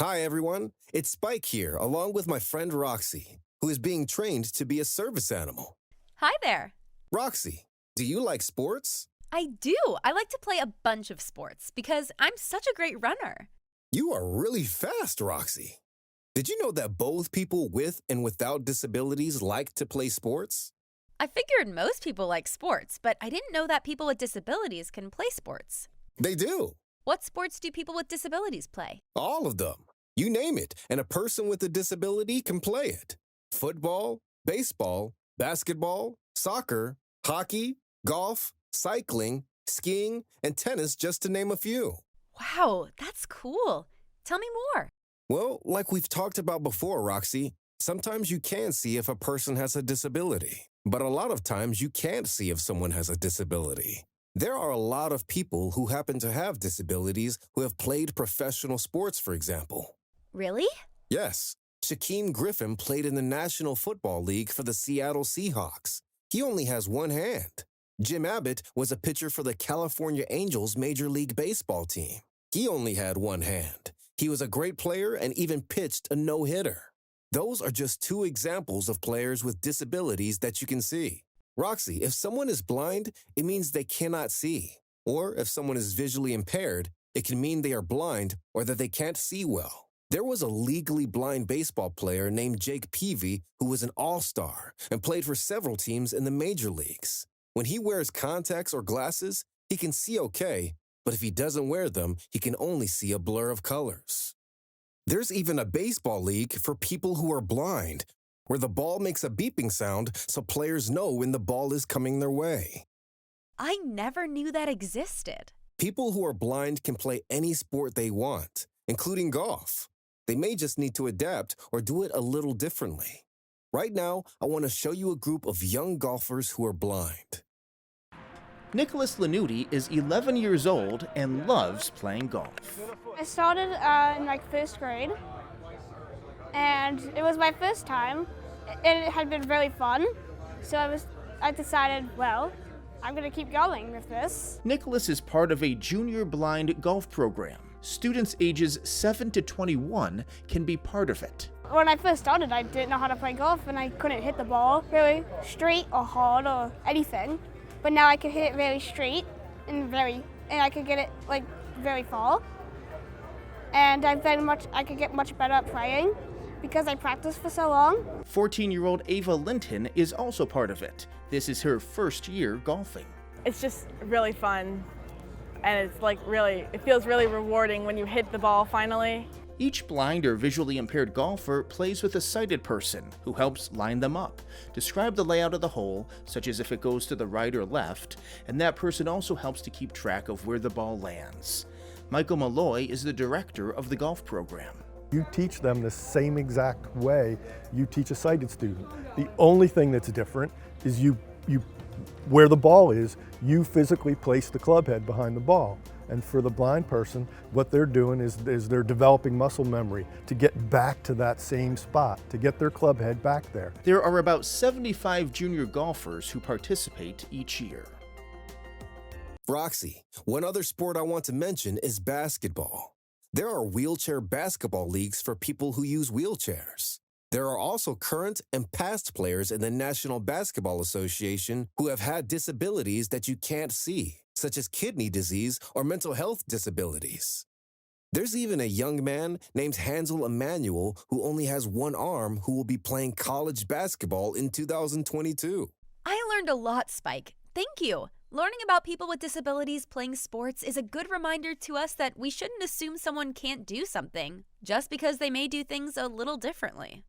Hi, everyone. It's Spike here, along with my friend Roxy, who is being trained to be a service animal. Hi there. Roxy, do you like sports? I do. I like to play a bunch of sports because I'm such a great runner. You are really fast, Roxy. Did you know that both people with and without disabilities like to play sports? I figured most people like sports, but I didn't know that people with disabilities can play sports. They do. What sports do people with disabilities play? All of them. You name it, and a person with a disability can play it. Football, baseball, basketball, soccer, hockey, golf, cycling, skiing, and tennis, just to name a few. Wow, that's cool. Tell me more. Well, like we've talked about before, Roxy, sometimes you can see if a person has a disability, but a lot of times you can't see if someone has a disability. There are a lot of people who happen to have disabilities who have played professional sports, for example. Really? Yes, Shaquem Griffin played in the National Football League for the Seattle Seahawks. He only has one hand. Jim Abbott was a pitcher for the California Angels Major League Baseball team. He only had one hand. He was a great player and even pitched a no-hitter. Those are just two examples of players with disabilities that you can see. Roxy, if someone is blind, it means they cannot see. Or if someone is visually impaired, it can mean they are blind or that they can't see well. There was a legally blind baseball player named Jake Peavy who was an all-star and played for several teams in the major leagues. When he wears contacts or glasses, he can see okay, but if he doesn't wear them, he can only see a blur of colors. There's even a baseball league for people who are blind, where the ball makes a beeping sound so players know when the ball is coming their way. I never knew that existed. People who are blind can play any sport they want, including golf. They may just need to adapt or do it a little differently. Right now, I want to show you a group of young golfers who are blind. Nicholas Lanuti is 11 years old and loves playing golf. I started in first grade, and it was my first time, and it had been really fun. So I decided, well, I'm gonna keep going with this. Nicholas is part of a junior blind golf program. Students ages 7 to 21 can be part of it. When I first started, I didn't know how to play golf, and I couldn't hit the ball really straight or hard or anything. But now I can hit it very straight and I can get it very far. And I could get much better at playing because I practiced for so long. 14-year-old Ava Linton is also part of it. This is her first year golfing. It's just really fun, and it feels really rewarding when you hit the ball finally. Each blind or visually impaired golfer plays with a sighted person who helps line them up, describe the layout of the hole, such as if it goes to the right or left, and that person also helps to keep track of where the ball lands. Michael Malloy is the director of the golf program. You teach them the same exact way you teach a sighted student. The only thing that's different is you where the ball is, you physically place the club head behind the ball. And for the blind person, what they're doing is they're developing muscle memory to get back to that same spot, to get their club head back there. There are about 75 junior golfers who participate each year. Roxy, one other sport I want to mention is basketball. There are wheelchair basketball leagues for people who use wheelchairs. There are also current and past players in the National Basketball Association who have had disabilities that you can't see, such as kidney disease or mental health disabilities. There's even a young man named Hansel Emmanuel who only has one arm who will be playing college basketball in 2022. I learned a lot, Spike. Thank you. Learning about people with disabilities playing sports is a good reminder to us that we shouldn't assume someone can't do something just because they may do things a little differently.